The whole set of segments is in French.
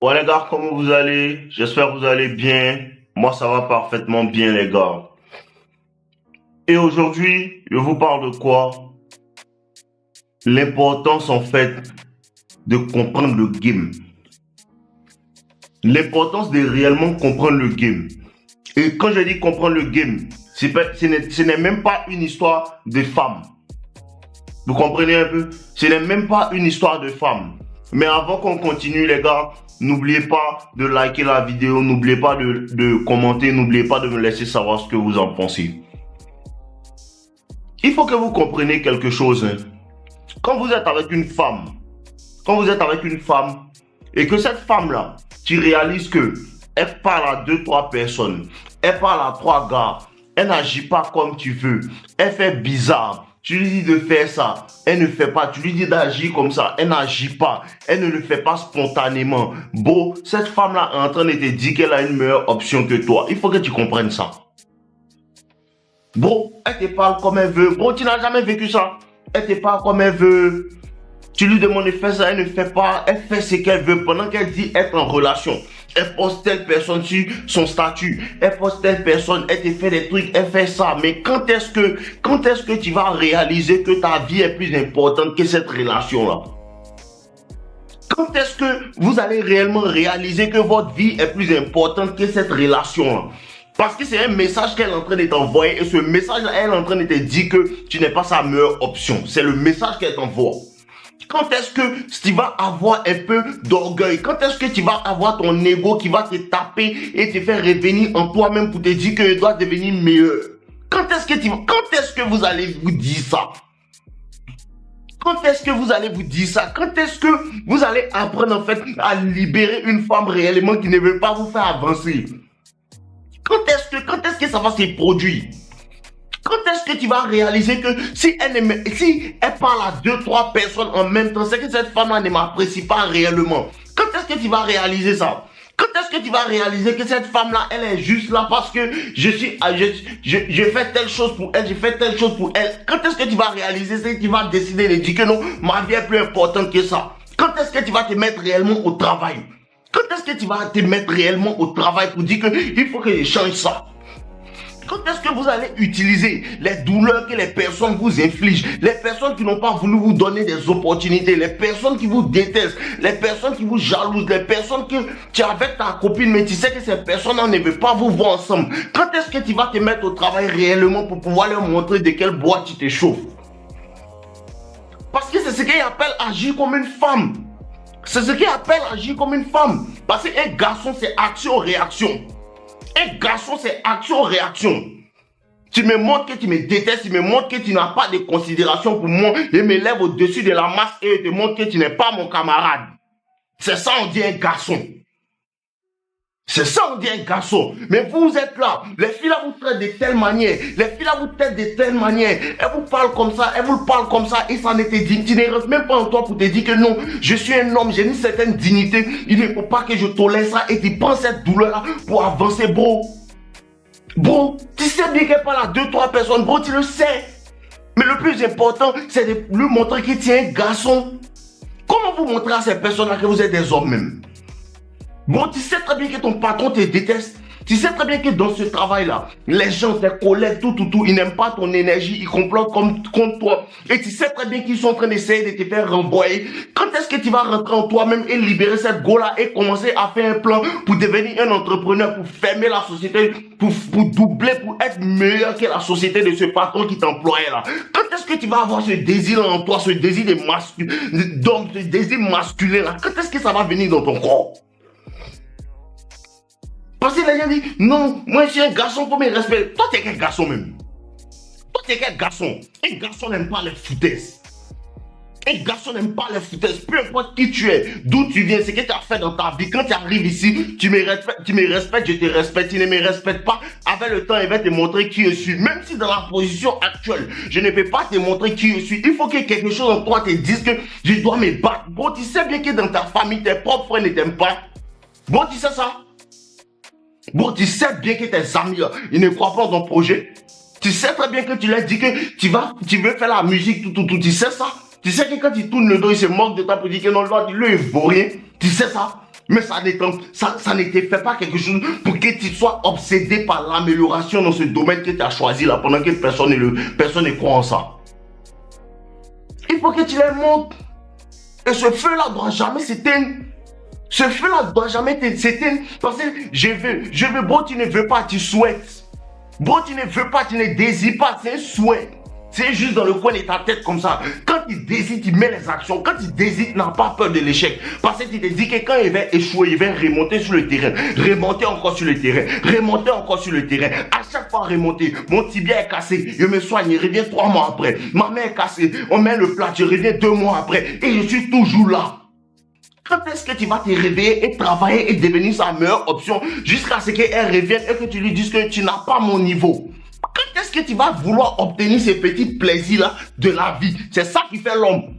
Ouais les gars, comment vous allez? J'espère que vous allez bien. Moi ça va parfaitement bien les gars. Et aujourd'hui, je vous parle de quoi? L'importance en fait de comprendre le game. L'importance de réellement comprendre le game. Et quand je dis comprendre le game, ce n'est même pas une histoire de femme. Vous comprenez un peu? Ce n'est même pas une histoire de femme. Mais avant qu'on continue les gars, n'oubliez pas de liker la vidéo, n'oubliez pas de commenter, n'oubliez pas de me laisser savoir ce que vous en pensez. Il faut que vous compreniez quelque chose. Hein. Quand vous êtes avec une femme, quand vous êtes avec une femme, et que cette femme-là, tu réalises que elle parle à deux, trois personnes, elle parle à trois gars, elle n'agit pas comme tu veux, elle fait bizarre, tu lui dis de faire ça, elle ne fait pas, tu lui dis d'agir comme ça, elle n'agit pas, elle ne le fait pas spontanément. Bon, cette femme-là est en train de te dire qu'elle a une meilleure option que toi. Il faut que tu comprennes ça. Bro, elle te parle comme elle veut. Bro, tu n'as jamais vécu ça. Elle te parle comme elle veut. Tu lui demandes de faire ça, elle ne fait pas. Elle fait ce qu'elle veut pendant qu'elle dit être en relation. Elle poste telle personne sur son statut. Elle poste telle personne, elle te fait des trucs, elle fait ça. Mais quand est-ce que tu vas réaliser que ta vie est plus importante que cette relation-là? Quand est-ce que vous allez réellement réaliser que votre vie est plus importante que cette relation-là? Parce que c'est un message qu'elle est en train de t'envoyer et ce message-là, elle est en train de te dire que tu n'es pas sa meilleure option. C'est le message qu'elle t'envoie. Quand est-ce que tu vas avoir un peu d'orgueil? Quand est-ce que tu vas avoir ton ego qui va te taper et te faire revenir en toi-même pour te dire que tu dois devenir meilleur? Quand est-ce que vous allez vous dire ça? Quand est-ce que vous allez vous dire ça? Quand est-ce que vous allez apprendre en fait à libérer une femme réellement qui ne veut pas vous faire avancer? Quand est-ce que ça va se produire? Quand est-ce que tu vas réaliser que si elle parle à deux, trois personnes en même temps, c'est que cette femme-là ne m'apprécie pas réellement. Quand est-ce que tu vas réaliser ça? Quand est-ce que tu vas réaliser que cette femme-là, elle est juste là parce que je fais telle chose pour elle, je fais telle chose pour elle. Quand est-ce que tu vas réaliser ça et tu vas décider de dire que non, ma vie est plus importante que ça? Quand est-ce que tu vas te mettre réellement au travail? Quand est-ce que tu vas te mettre réellement au travail pour dire que il faut que je change ça? Quand est-ce que vous allez utiliser les douleurs que les personnes vous infligent, les personnes qui n'ont pas voulu vous donner des opportunités, les personnes qui vous détestent, les personnes qui vous jalousent, les personnes que tu es avec ta copine, mais tu sais que ces personnes-là ne veulent pas vous voir ensemble. Quand est-ce que tu vas te mettre au travail réellement pour pouvoir leur montrer de quelle boîte tu te chauffes? Parce que c'est ce qu'ils appellent agir comme une femme. C'est ce qu'ils appellent agir comme une femme. Parce qu'un garçon, c'est action-réaction. Un garçon, c'est action-réaction. Tu me montres que tu me détestes, tu me montres que tu n'as pas de considération pour moi. Je me lève au-dessus de la masse et je te montre que tu n'es pas mon camarade. C'est ça, on dit un garçon. C'est ça, on dit un garçon. Mais vous êtes là. Les filles là vous traitent de telle manière. Les filles là vous traitent de telle manière. Elles vous parlent comme ça, elles vous parlent comme ça. Et ça ne te dit, tu ne restes même pas en toi pour te dire que non, je suis un homme, j'ai une certaine dignité. Il ne faut pas que je tolère ça. Et tu prends cette douleur là pour avancer, bro. Bro, tu sais bien qu'elle parle à deux, trois personnes. Bro, tu le sais. Mais le plus important, c'est de lui montrer que tu es un garçon. Comment vous montrer à ces personnes là que vous êtes des hommes même? Bon, tu sais très bien que ton patron te déteste. Tu sais très bien que dans ce travail-là, les gens, tes collègues, tout, ils n'aiment pas ton énergie, ils complotent contre toi. Et tu sais très bien qu'ils sont en train d'essayer de te faire renvoyer. Quand est-ce que tu vas rentrer en toi-même et libérer cette go-là et commencer à faire un plan pour devenir un entrepreneur, pour fermer la société, pour doubler, pour être meilleur que la société de ce patron qui t'employait là? Quand est-ce que tu vas avoir ce désir en toi, ce désir d'homme, ce désir masculin là? Quand est-ce que ça va venir dans ton corps? Parce que les gens disent, non, moi je suis un garçon, faut me respecter. Toi, t'es quel garçon même? Toi, t'es quel garçon? Un garçon n'aime pas les foutaises. Un garçon n'aime pas les foutaises. Peu importe qui tu es, d'où tu viens, ce que tu as fait dans ta vie. Quand tu arrives ici, tu me respectes, je te respecte. Tu ne me respectes pas. Avec le temps, il va te montrer qui je suis. Même si dans la position actuelle, je ne peux pas te montrer qui je suis. Il faut que quelque chose en toi te dise que je dois me battre. Bon, tu sais bien que dans ta famille, tes propres frères ne t'aiment pas. Bon, tu sais ça? Bon, tu sais bien que tes amis, ils ne croient pas dans ton projet. Tu sais très bien que tu leur dis que tu veux faire la musique, tout. Tu sais ça? Tu sais que quand ils tournent le dos, ils se moquent de toi pour dire que non, lui, il vaut rien. Tu sais ça? Mais ça n'était fait pas quelque chose pour que tu sois obsédé par l'amélioration dans ce domaine que tu as choisi là, pendant que personne ne croit en ça. Il faut que tu les montres. Et ce feu-là doit jamais s'éteindre. Ce feu-là doit jamais s'éteindre. Parce que je veux, bon, tu ne veux pas, tu souhaites. Bon, tu ne veux pas, tu ne désires pas, c'est un souhait. C'est juste dans le coin de ta tête comme ça. Quand tu désides, tu mets les actions. Quand tu désides, tu n'as pas peur de l'échec. Parce que tu te dis que quand il va échouer, il va remonter sur le terrain. Remonter encore sur le terrain. Remonter encore sur le terrain. À chaque fois remonter. Mon tibia est cassé. Je me soigne. Je reviens 3 mois après. Ma main est cassée. On met le plat. Je reviens 2 mois après. Et je suis toujours là. Quand est-ce que tu vas te réveiller et travailler et devenir sa meilleure option jusqu'à ce qu'elle revienne et que tu lui dises que tu n'as pas mon niveau? Quand est-ce que tu vas vouloir obtenir ces petits plaisirs-là de la vie? C'est ça qui fait l'homme.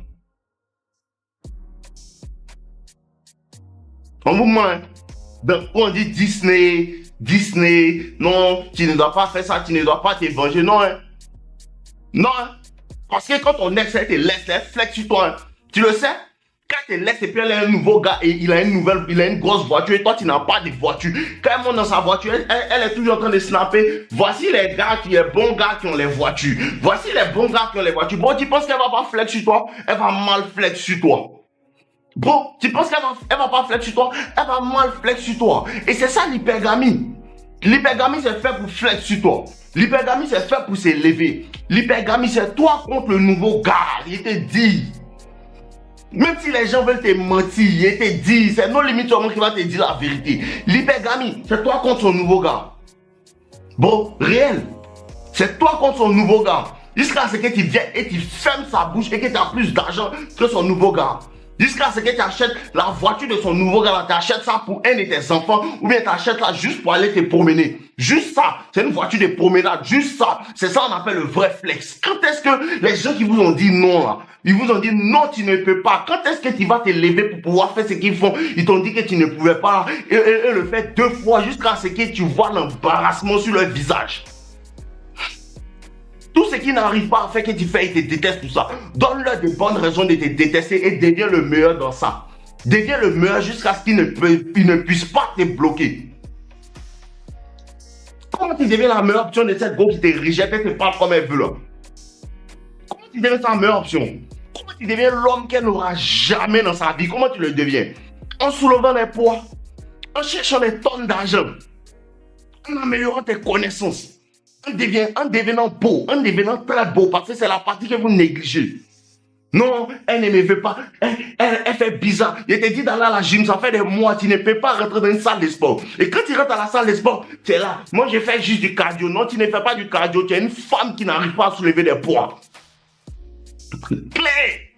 En mouvement, on dit Disney, non, tu ne dois pas faire ça, tu ne dois pas te venger, non, hein. Non, hein. Parce que quand ton ex te laisse, elle flex sur toi, hein. Tu le sais? Quand tu laisses et puis elle a un nouveau gars et il a une grosse voiture et toi tu n'as pas de voiture. Quand elle monte dans sa voiture, elle est toujours en train de snapper. Voici les bons gars qui ont les voitures. Voici les bons gars qui ont les voitures. Bon, tu penses qu'elle va pas flex sur toi? Elle va mal flex sur toi. Bon, tu penses qu'elle va pas flex sur toi? Elle va mal flex sur toi. Et c'est ça l'hypergamie. L'hypergamie c'est fait pour flex sur toi. L'hypergamie c'est fait pour s'élever. L'hypergamie c'est toi contre le nouveau gars. Il te dit. Même si les gens veulent te mentir et te dire, c'est nos limites seulement qui va te dire la vérité. L'hypergamie, c'est toi contre son nouveau gars. Bon, réel. C'est toi contre son nouveau gars. Jusqu'à ce que tu viens et tu fermes sa bouche et que tu as plus d'argent que son nouveau gars. Jusqu'à ce que tu achètes la voiture de son nouveau gars, tu achètes ça pour un de tes enfants ou bien tu achètes ça juste pour aller te promener. Juste ça, c'est une voiture de promenade, juste ça. C'est ça qu'on appelle le vrai flex. Quand est-ce que les gens qui vous ont dit non là, ils vous ont dit non, tu ne peux pas. Quand est-ce que tu vas te lever pour pouvoir faire ce qu'ils font? Ils t'ont dit que tu ne pouvais pas et le fait 2 fois jusqu'à ce que tu vois l'embarrassement sur leur visage. Tout ce qui n'arrive pas à faire que tu fais, ils te détestent tout ça. Donne-leur de bonnes raisons de te détester et deviens le meilleur dans ça. Deviens le meilleur jusqu'à ce qu'ils ne puissent pas te bloquer. Comment tu deviens la meilleure option de cette go qui te rejette et te parle comme elle veut là? Comment tu deviens sa meilleure option? Comment tu deviens l'homme qu'elle n'aura jamais dans sa vie? Comment tu le deviens? En soulevant les poids, en cherchant des tonnes d'argent, en améliorant tes connaissances. En devenant beau, en devenant très beau, parce que c'est la partie que vous négligez. Non, elle ne me veut pas, elle fait bizarre. Je te dis d'aller à la gym, ça fait des mois, tu ne peux pas rentrer dans une salle de sport. Et quand tu rentres à la salle de sport, tu es là. Moi, je fais juste du cardio. Non, tu ne fais pas du cardio, tu es une femme qui n'arrive pas à soulever des poids. Clé.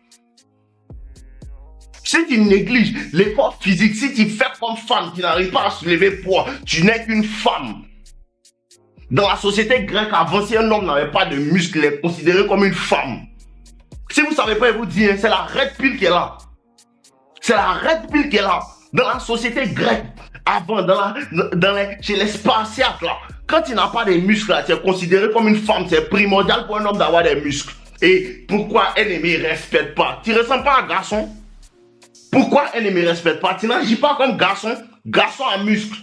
Si tu négliges l'effort physique, si tu fais comme femme qui n'arrive pas à soulever poids, tu n'es qu'une femme. Dans la société grecque avant, si un homme n'avait pas de muscles, il est considéré comme une femme. Si vous ne savez pas, je vous dis, c'est la red pill qui est là. C'est la red pill qui est là. Dans la société grecque, avant, chez les spartiates, là, quand tu n'as pas de muscles, tu es considéré comme une femme. C'est primordial pour un homme d'avoir des muscles. Et pourquoi elle ne me respecte pas? Tu ne ressembles pas à un garçon? Pourquoi elle ne me respecte pas? Tu n'agis pas comme garçon? Garçon à muscles.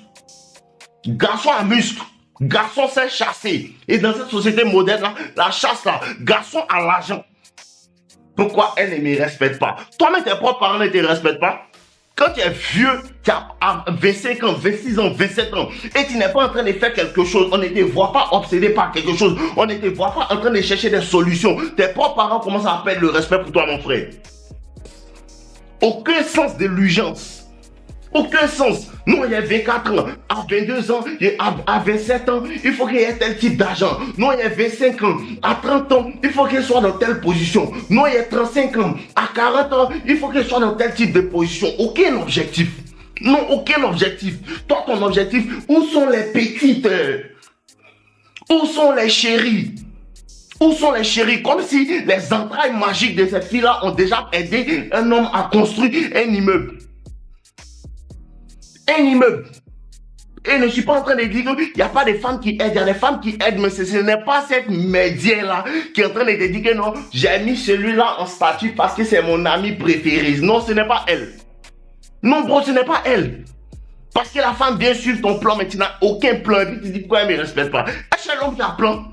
Garçon à muscles. Garçon s'est chassé. Et dans cette société moderne, là, la chasse là, garçon à l'argent. Pourquoi elle ne me respecte pas? Toi-même, tes propres parents ne te respectent pas. Quand tu es vieux, tu as 25 ans, 26 ans, 27 ans, et tu n'es pas en train de faire quelque chose, on ne te voit pas obsédé par quelque chose, on ne te voit pas en train de chercher des solutions, tes propres parents commencent à perdre le respect pour toi, mon frère. Aucun sens de l'urgence. Aucun sens. Non, il y a 24 ans, à 22 ans, à 27 ans, il faut qu'il y ait tel type d'argent. Non, il y a 25 ans, à 30 ans, il faut qu'il soit dans telle position. Non, il y a 35 ans, à 40 ans, il faut qu'il soit dans tel type de position. Aucun objectif. Non, aucun objectif. Toi, ton objectif, où sont les petites? Où sont les chéris? Où sont les chéris? Comme si les entrailles magiques de cette fille-là ont déjà aidé un homme à construire un immeuble. Un immeuble. Et je ne suis pas en train de dire qu'il n'y a pas de femmes qui aident. Il y a des femmes qui aident, mais ce n'est pas cette médienne-là qui est en train de te dire que non, j'ai mis celui-là en statut parce que c'est mon ami préféré. Non, ce n'est pas elle. Non, bro, ce n'est pas elle. Parce que la femme vient suivre ton plan, mais tu n'as aucun plan. Et puis tu dis pourquoi elle ne me respecte pas. Est-ce que l'homme qui a plan?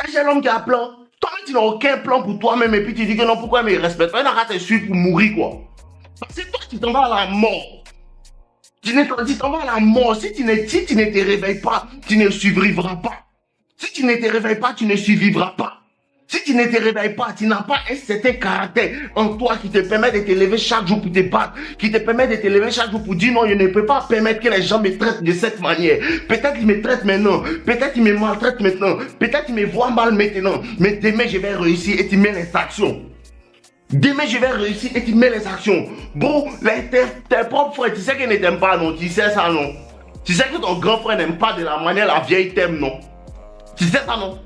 Est-ce que l'homme qui a plan? Toi-même, tu n'as aucun plan pour toi-même. Et puis tu dis que non, pourquoi elle ne me respecte pas? Elle n'a qu'à te suivre pour mourir, quoi. Parce que toi, tu t'en vas à la mort. Tu t'en vas à la mort. Si tu ne te réveilles pas, tu ne survivras pas. Si tu ne te réveilles pas, tu ne survivras pas. Si tu ne te réveilles pas, tu n'as pas un certain caractère en toi qui te permet de te lever chaque jour pour te battre, qui te permet de te lever chaque jour pour dire non, je ne peux pas permettre que les gens me traitent de cette manière. Peut-être qu'ils me traitent maintenant, peut-être qu'ils me maltraitent maintenant, peut-être qu'ils me voient mal maintenant, mais demain je vais réussir et tu mets les actions. Demain je vais réussir et tu mets les actions. Bon, tes propres frères, tu sais qu'ils ne t'aiment pas, non? Tu sais ça, non? Tu sais que ton grand frère n'aime pas de la manière la vieille t'aime, non? Tu sais ça, non?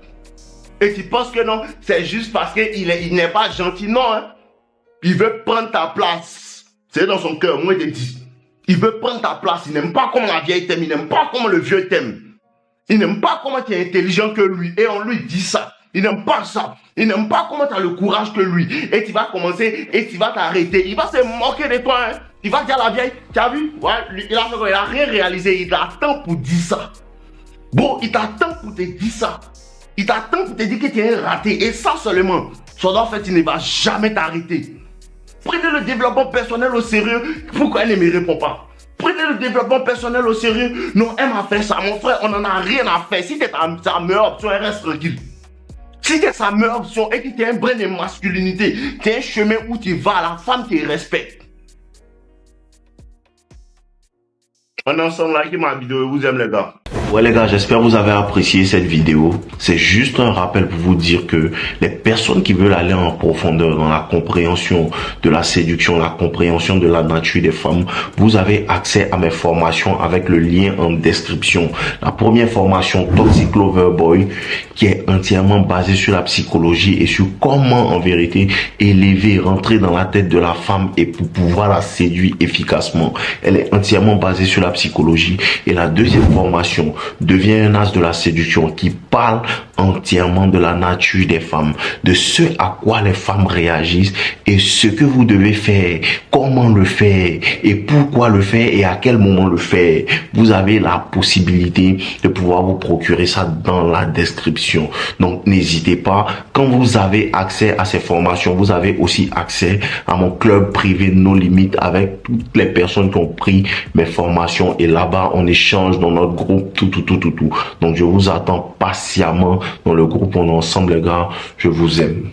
Et tu penses que non, c'est juste parce qu'il n'est pas gentil. Non, hein. Il veut prendre ta place. C'est dans son cœur, moi je te dis. Il veut prendre ta place. Il n'aime pas comment la vieille t'aime. Il n'aime pas comment le vieux t'aime. Il n'aime pas comment tu es intelligent que lui. Et on lui dit ça. Il n'aime pas ça. Il n'aime pas comment tu as le courage que lui. Et tu vas commencer et tu vas t'arrêter. Il va se moquer de toi. Hein. Il va dire à la vieille, tu as vu? Ouais, lui, il a rien réalisé. Il t'attend pour dire ça. Bon, il t'attend pour te dire ça. Il t'attend pour te dire que tu es raté. Et ça seulement, ça doit faire, tu ne vas jamais t'arrêter. Prenez le développement personnel au sérieux. Pourquoi elle ne me répond pas? Prenez le développement personnel au sérieux. Non, elle m'a fait ça. Mon frère, on n'en a rien à faire. Si c'est sa meilleure option, elle reste tranquille. Si c'est sa meilleure option et que tu as un brin de masculinité, tu as un chemin où tu vas, la femme te respecte. On est ensemble, likez ma vidéo, je vous aime les gars. Ouais les gars, j'espère que vous avez apprécié cette vidéo. C'est juste un rappel pour vous dire que les personnes qui veulent aller en profondeur dans la compréhension de la séduction, la compréhension de la nature des femmes, vous avez accès à mes formations avec le lien en description. La première formation, Toxic Lover Boy, qui est entièrement basée sur la psychologie et sur comment en vérité élever, rentrer dans la tête de la femme et pour pouvoir la séduire efficacement. Elle est entièrement basée sur la psychologie. Et la deuxième formation, devient un as de la séduction, qui parle entièrement de la nature des femmes, de ce à quoi les femmes réagissent et ce que vous devez faire, comment le faire et pourquoi le faire et à quel moment le faire. Vous avez la possibilité de pouvoir vous procurer ça dans la description. Donc n'hésitez pas. Quand vous avez accès à ces formations, vous avez aussi accès à mon club privé No Limite avec toutes les personnes qui ont pris mes formations, et là-bas on échange dans notre groupe tout. Donc je vous attends patiemment dans le groupe. On est ensemble les gars, je vous aime.